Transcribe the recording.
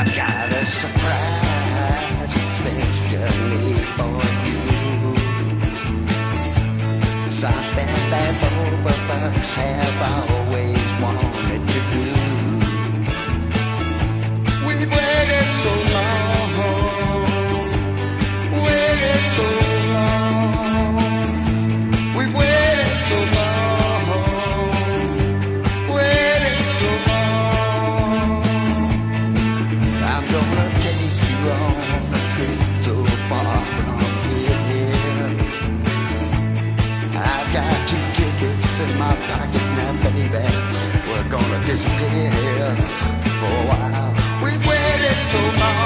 I've got a surprise, especially for you. Something that both of us have always wanted to do. We've waited so long, waited so long. We've waited so long, waited so long. I'm gonna take you on a trip so far from here. I've got 2 tickets in my pocket now, baby. We're gonna disappear for a while. We've waited so long.